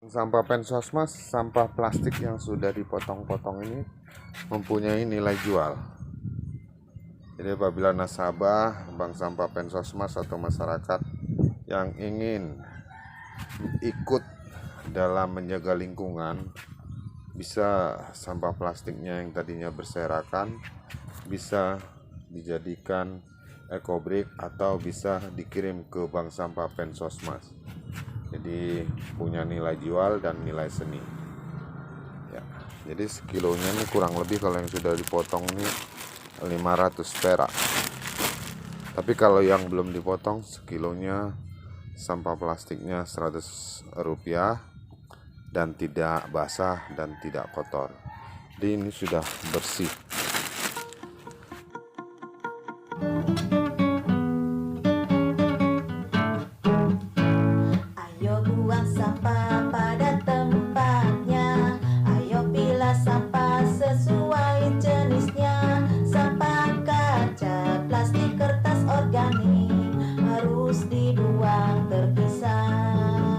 Sampah pensosmas, sampah plastik yang sudah dipotong-potong ini mempunyai nilai jual. Jadi apabila nasabah bank sampah pensosmas atau masyarakat yang ingin ikut dalam menjaga lingkungan, bisa sampah plastiknya yang tadinya berserakan bisa dijadikan ekobrik atau bisa dikirim ke bank sampah pensosmas. Jadi punya nilai jual dan nilai seni ya. Jadi sekilonya ini kurang lebih kalau yang sudah dipotong ini 500 perak. Tapi kalau yang belum dipotong sekilonya sampah plastiknya 100 rupiah dan tidak basah dan tidak kotor. Jadi ini sudah bersih. Ayo buang sampah pada tempatnya. Ayo pilah sampah sesuai jenisnya. Sampah kaca, plastik, kertas, organik harus dibuang terpisah.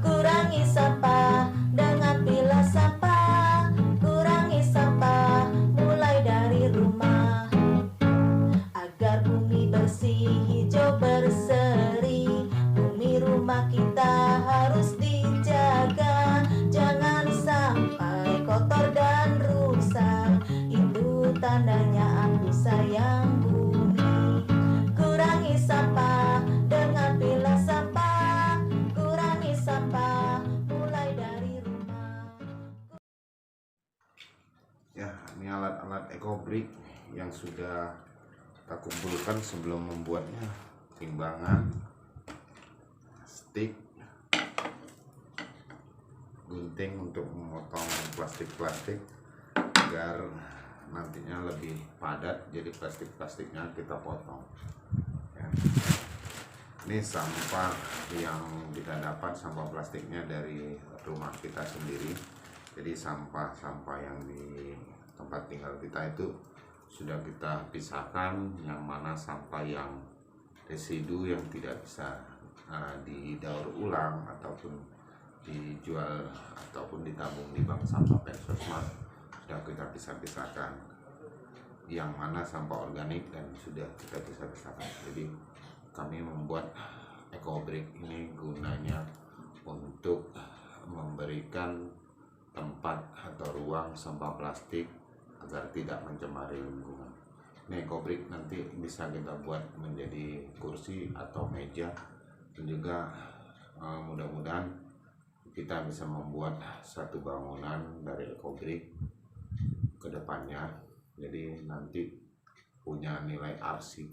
Kurangi sampah dengan pilah sampah. Kurangi sampah mulai dari rumah. Agar bumi bersih, hijau berseri, bumi rumah kita harus dijaga. Jangan sampai kotor dan rusak, itu tandanya aku sayang bumi. Kurangi sampah dengan pilah sampah. Kurangi sampah mulai dari rumah. Ya, ini alat-alat ekobrik yang sudah kita kumpulkan sebelum membuatnya. Timbangan, stick, gunting untuk memotong plastik-plastik agar nantinya lebih padat, jadi plastik-plastiknya kita potong ya. Ini sampah yang kita dapat, sampah plastiknya dari rumah kita sendiri. Jadi sampah-sampah yang di tempat tinggal kita itu sudah kita pisahkan, yang mana sampah yang residu yang tidak bisa didaur ulang ataupun dijual ataupun ditabung di bank sampah pensosmas sudah kita pisah-pisahkan, yang mana sampah organik dan sudah kita pisah-pisahkan. Jadi kami membuat ekobrik ini gunanya untuk memberikan tempat atau ruang sampah plastik agar tidak mencemari lingkungan. Ini ekobrik nanti bisa kita buat menjadi kursi atau meja, dan juga mudah-mudahan kita bisa membuat satu bangunan dari ekobrik ke depannya. Jadi nanti punya nilai arsip,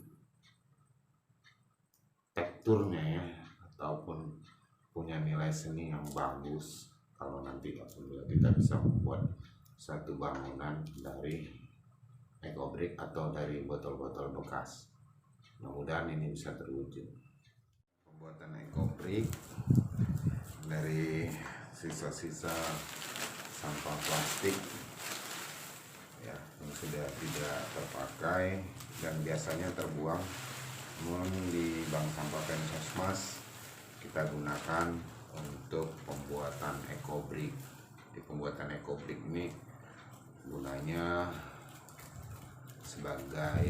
teksturnya ya, ataupun punya nilai seni yang bagus kalau nanti apabila kita bisa membuat satu bangunan dari ekobrik atau dari botol-botol bekas. Mudah-mudahan ini bisa terwujud. Pembuatan ekobrik dari sisa-sisa sampah plastik ya, yang sudah tidak terpakai dan biasanya terbuang, namun di bank sampah pensosmas kita gunakan untuk pembuatan ekobrik. Di pembuatan ekobrik ini gunanya sebagai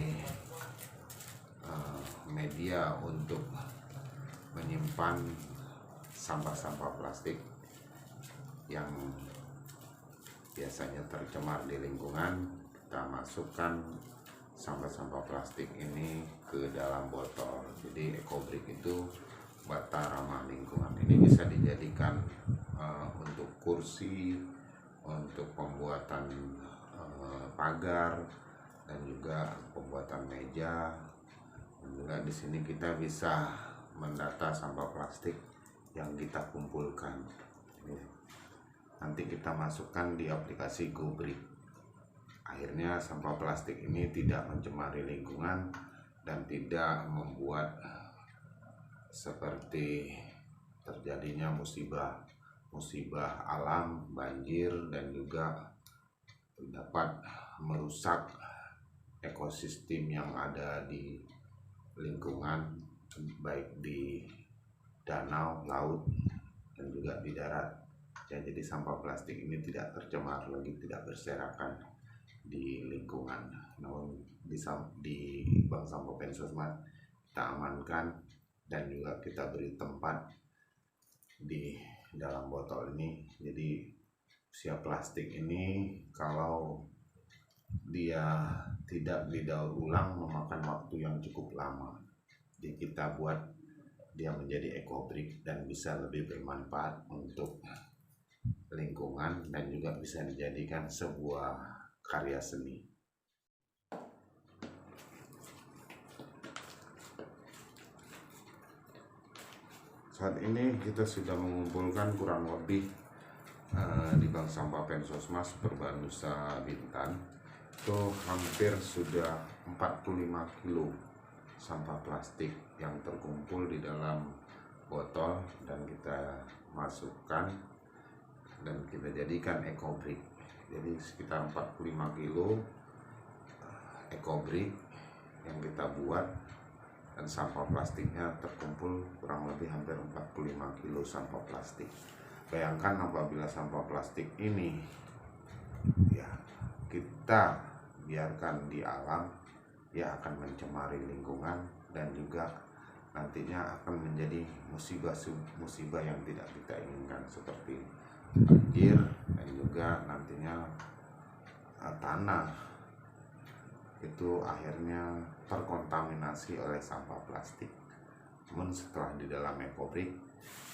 media untuk menyimpan sampah-sampah plastik yang biasanya tercemar di lingkungan. Kita masukkan sampah-sampah plastik ini ke dalam botol. Jadi ekobrik itu bata ramah lingkungan. Ini bisa dijadikan untuk kursi, untuk pembuatan pagar, dan juga pembuatan meja. Dan juga di sini kita bisa mendata sampah plastik yang kita kumpulkan. Nanti kita masukkan di aplikasi GoBrik. Akhirnya sampah plastik ini tidak mencemari lingkungan dan tidak membuat seperti terjadinya musibah alam, banjir, dan juga dapat merusak ekosistem yang ada di lingkungan, baik di danau, laut, dan juga di darat. Ya, jadi sampah plastik ini tidak tercemar lagi, tidak berserakan di lingkungan. Namun di Bank Sampah Pensosmas kita amankan dan juga kita beri tempat di dalam botol ini. Jadi usia plastik ini kalau dia tidak didaur ulang memakan waktu yang cukup lama. Jadi kita buat dia menjadi eco-brick dan bisa lebih bermanfaat untuk lingkungan dan juga bisa dijadikan sebuah karya seni. Saat ini kita sudah mengumpulkan kurang lebih di Bank Sampah Pensosmas Perbanusa Bintan itu hampir sudah 45 kilo sampah plastik yang terkumpul di dalam botol dan kita masukkan dan kita jadikan eco-brick. Jadi sekitar 45 kilo eco-brick yang kita buat, dan sampah plastiknya terkumpul kurang lebih hampir 45 kilo sampah plastik. Bayangkan apabila sampah plastik ini ya kita biarkan di alam, ya akan mencemari lingkungan dan juga nantinya akan menjadi musibah yang tidak kita inginkan, seperti banjir dan juga nantinya tanah itu akhirnya terkontaminasi oleh sampah plastik. Namun setelah di dalam eco-brick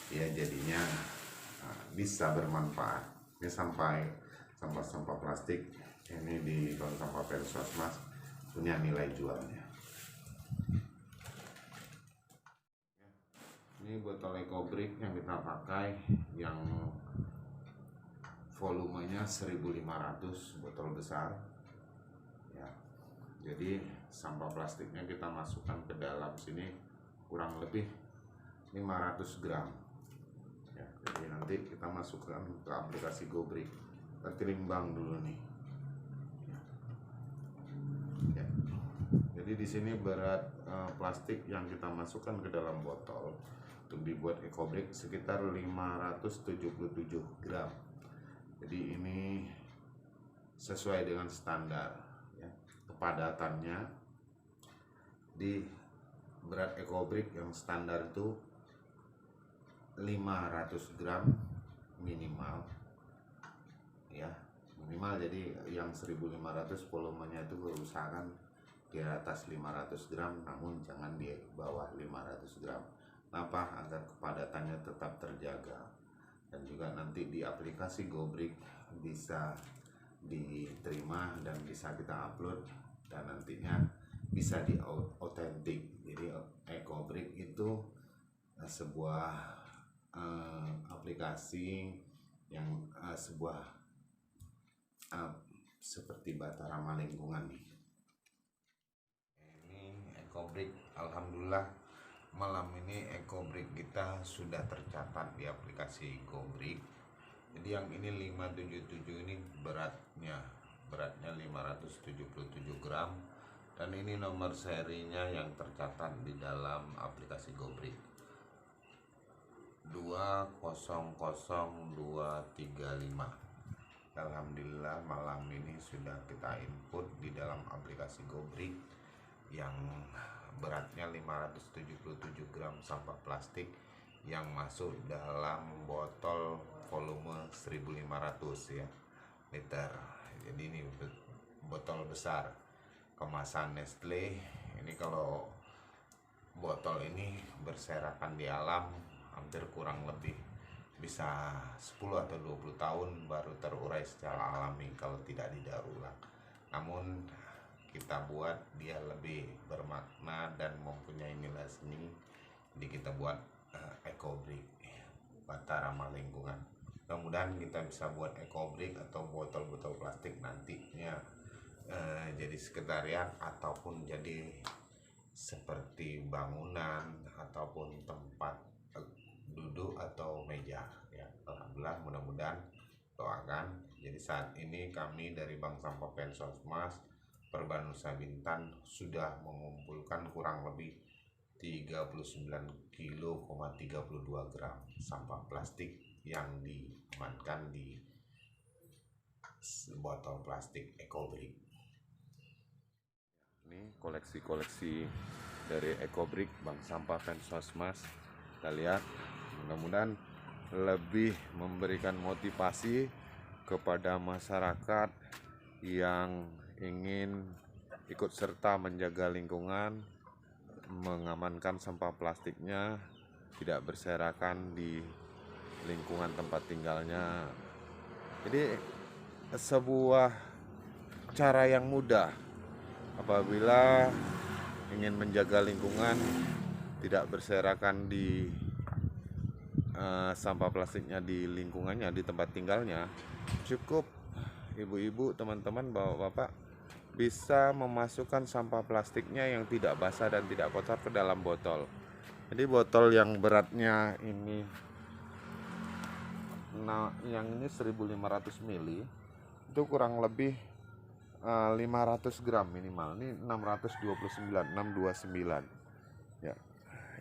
ya jadinya bisa bermanfaat. Ya, sampai sampah plastik ini di Bank Sampah Pensosmas punya nilai jualnya. Ini botol eco-brick yang kita pakai yang volumenya 1500, botol besar ya. Jadi sampah plastiknya kita masukkan ke dalam sini kurang lebih 500 gram ya. Jadi nanti kita masukkan ke aplikasi GoBrick, kita timbang dulu nih ya. Jadi di sini berat plastik yang kita masukkan ke dalam botol untuk dibuat eco-brick sekitar 577 gram. Jadi ini sesuai dengan standar ya. Kepadatannya di berat eco-brick yang standar itu 500 gram minimal ya, minimal. Jadi yang 1500 volumenya itu berusahakan di atas 500 gram, namun jangan di bawah 500 gram. Kenapa? Agar kepadatannya tetap terjaga. Dan juga nanti di aplikasi GoBrick bisa diterima dan bisa kita upload dan nantinya bisa di autentik. Jadi eco-brick itu sebuah aplikasi yang sebuah seperti bata ramah lingkungan nih. Ini eco-brick, alhamdulillah malam ini eco-brick kita sudah tercatat di aplikasi GoBrick. Jadi yang ini 577 ini beratnya 577 gram, dan ini nomor serinya yang tercatat di dalam aplikasi GoBrick 200235. Alhamdulillah malam ini sudah kita input di dalam aplikasi GoBrick yang beratnya 577 gram sampah plastik yang masuk dalam botol volume 1500 ya liter. Jadi ini botol besar kemasan Nestle. Ini kalau botol ini berserakan di alam hampir kurang lebih bisa 10 atau 20 tahun baru terurai secara alami kalau tidak didaur ulang. Namun kita buat dia lebih bermakna dan mempunyai nilai seni, jadi kita buat eco-brick bata ramah lingkungan. Mudah-mudahan kita bisa buat eco-brick atau botol-botol plastik nantinya jadi sekretariat ataupun jadi seperti bangunan ataupun tempat duduk atau meja ya. Alhamdulillah, mudah-mudahan doakan. Jadi saat ini kami dari Bank Sampah Pensosmas Perbanusa Bintan sudah mengumpulkan kurang lebih 39,32 gram sampah plastik yang diamankan di botol plastik EcoBrick. Ini koleksi-koleksi dari EcoBrick, Bank Sampah Pensosmas. Kita lihat, mudah-mudahan lebih memberikan motivasi kepada masyarakat yang ingin ikut serta menjaga lingkungan, mengamankan sampah plastiknya, tidak berserakan di lingkungan tempat tinggalnya. Jadi sebuah cara yang mudah apabila ingin menjaga lingkungan, tidak berserakan di sampah plastiknya di lingkungannya, di tempat tinggalnya. Cukup ibu-ibu, teman-teman, bapak-bapak bisa memasukkan sampah plastiknya yang tidak basah dan tidak kotor ke dalam botol. Jadi botol yang beratnya ini, yang ini 1500 ml, itu kurang lebih 500 gram minimal. Ini 629 ya,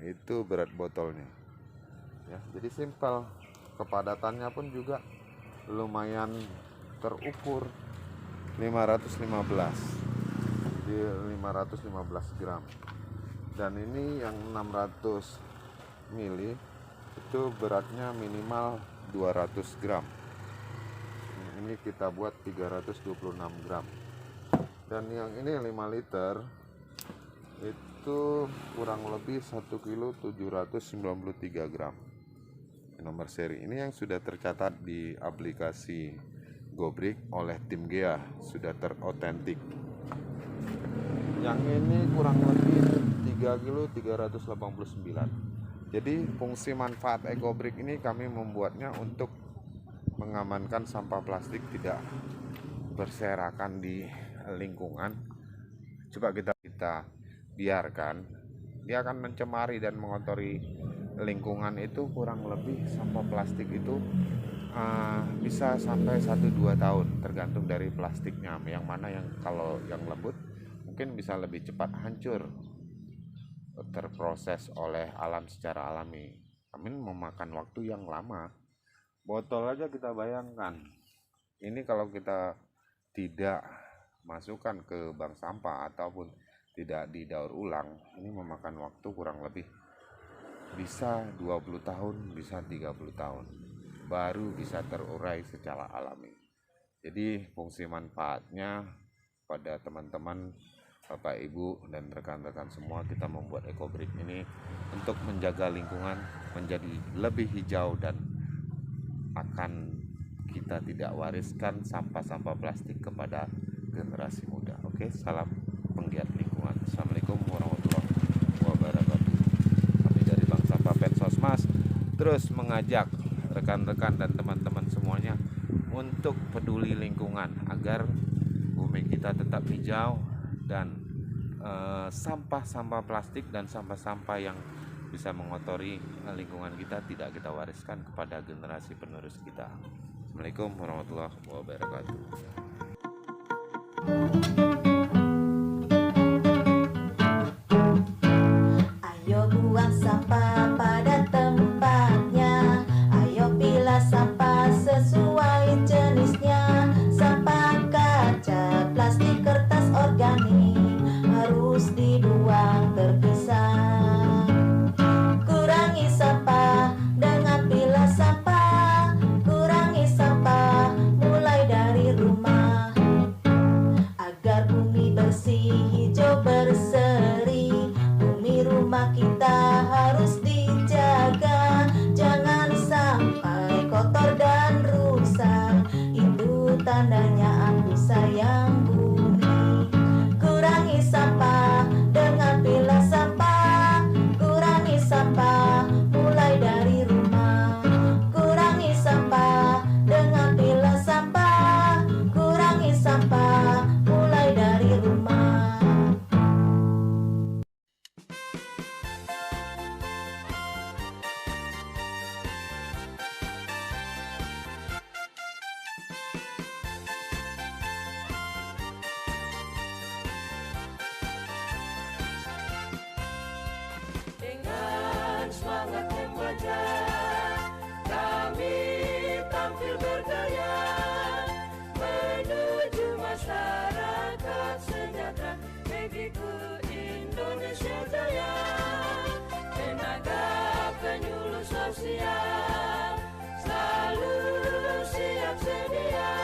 itu berat botolnya ya. Jadi simpel, kepadatannya pun juga lumayan terukur, 515, jadi 515 gram. Dan ini yang 600 mili itu beratnya minimal 200 gram. Ini kita buat 326 gram. Dan yang ini 5 liter itu kurang lebih 1 kilo 793 gram. Nomor seri ini yang sudah tercatat di aplikasi GoBrick oleh tim GEA, sudah terotentik. Yang ini kurang lebih 3 kilo 389. Jadi fungsi manfaat EcoBrick ini kami membuatnya untuk mengamankan sampah plastik tidak berserakan di lingkungan. Coba kita biarkan, dia akan mencemari dan mengotori lingkungan. Itu kurang lebih sampah plastik itu bisa sampai 1-2 tahun, tergantung dari plastiknya. Yang mana yang kalau yang lembut mungkin bisa lebih cepat hancur, terproses oleh alam secara alami. Kami memakan waktu yang lama. Botol aja kita bayangkan, ini kalau kita tidak masukkan ke bank sampah ataupun tidak didaur ulang, ini memakan waktu kurang lebih bisa 20 tahun, bisa 30 tahun baru bisa terurai secara alami. Jadi fungsi manfaatnya pada teman-teman, Bapak Ibu dan rekan-rekan semua, kita membuat EcoBrick ini untuk menjaga lingkungan menjadi lebih hijau dan akan kita tidak wariskan sampah-sampah plastik kepada generasi muda. Oke, salam penggiat lingkungan. Assalamualaikum warahmatullahi wabarakatuh. Kami dari Bank Sampah Pensosmas terus mengajak rekan-rekan dan teman-teman semuanya untuk peduli lingkungan agar bumi kita tetap hijau dan sampah-sampah plastik dan sampah-sampah yang bisa mengotori lingkungan kita tidak kita wariskan kepada generasi penerus kita. Assalamualaikum warahmatullahi wabarakatuh. Ayo buang sampah pada tempatnya. Ayo pilah sampah sesuai jenisnya. Sampah kaca, plastik, kertas, organik harus dibuang terpisah. Kurangi sampah dengan pilah sampah. Kurangi sampah mulai dari rumah. Agar semangat membaca. Kami tampil berkarya menuju masyarakat sejahtera, negeriku Indonesia Jaya. Tenaga penyuluh sosial selalu siap sedia,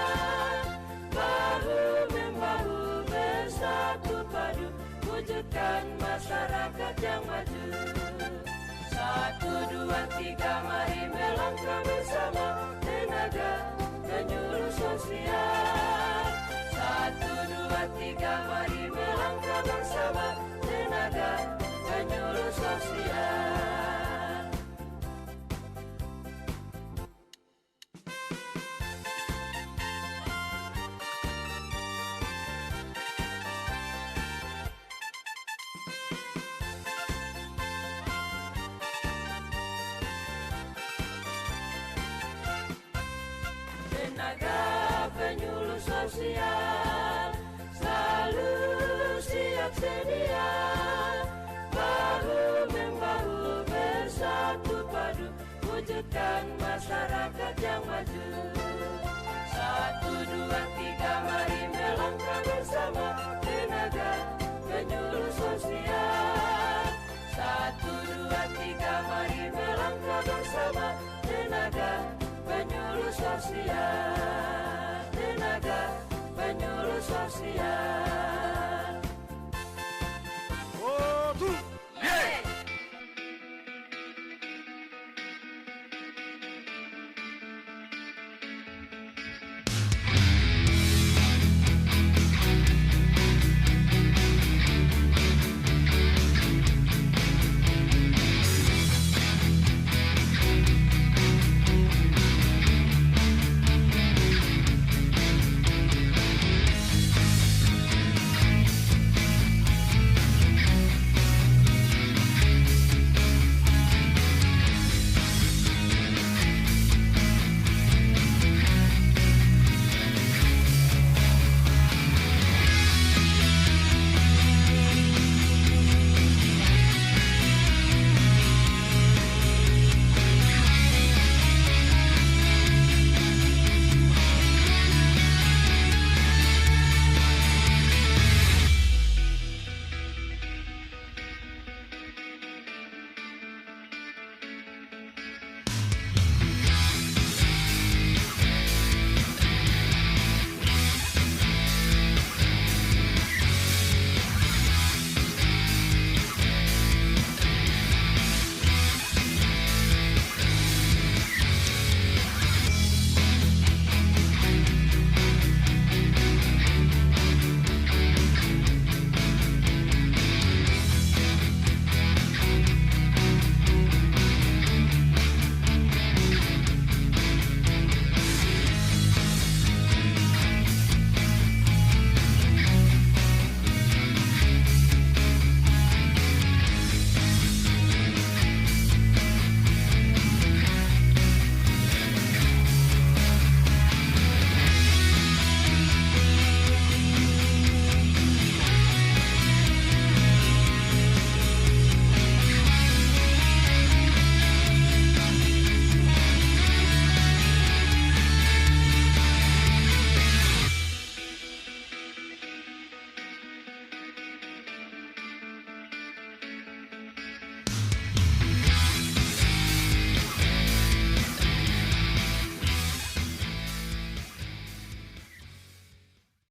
bahu-membahu bersatu padu, wujudkan masyarakat yang maju. 1, 2, 3, mari melangkah bersama, tenaga penyuluh sosial. 1, 2, 3, mari melangkah bersama, tenaga penyuluh sosial. Tenaga penyuluh sosial selalu siap sedia, bahu-membahu bersatu padu, wujudkan masyarakat yang maju. 1, 2, 3, mari melangkah bersama, tenaga penyuluh sosial. 1, 2, 3, mari melangkah bersama, tenaga penyuluh sosial, tenaga penyuluh sosial.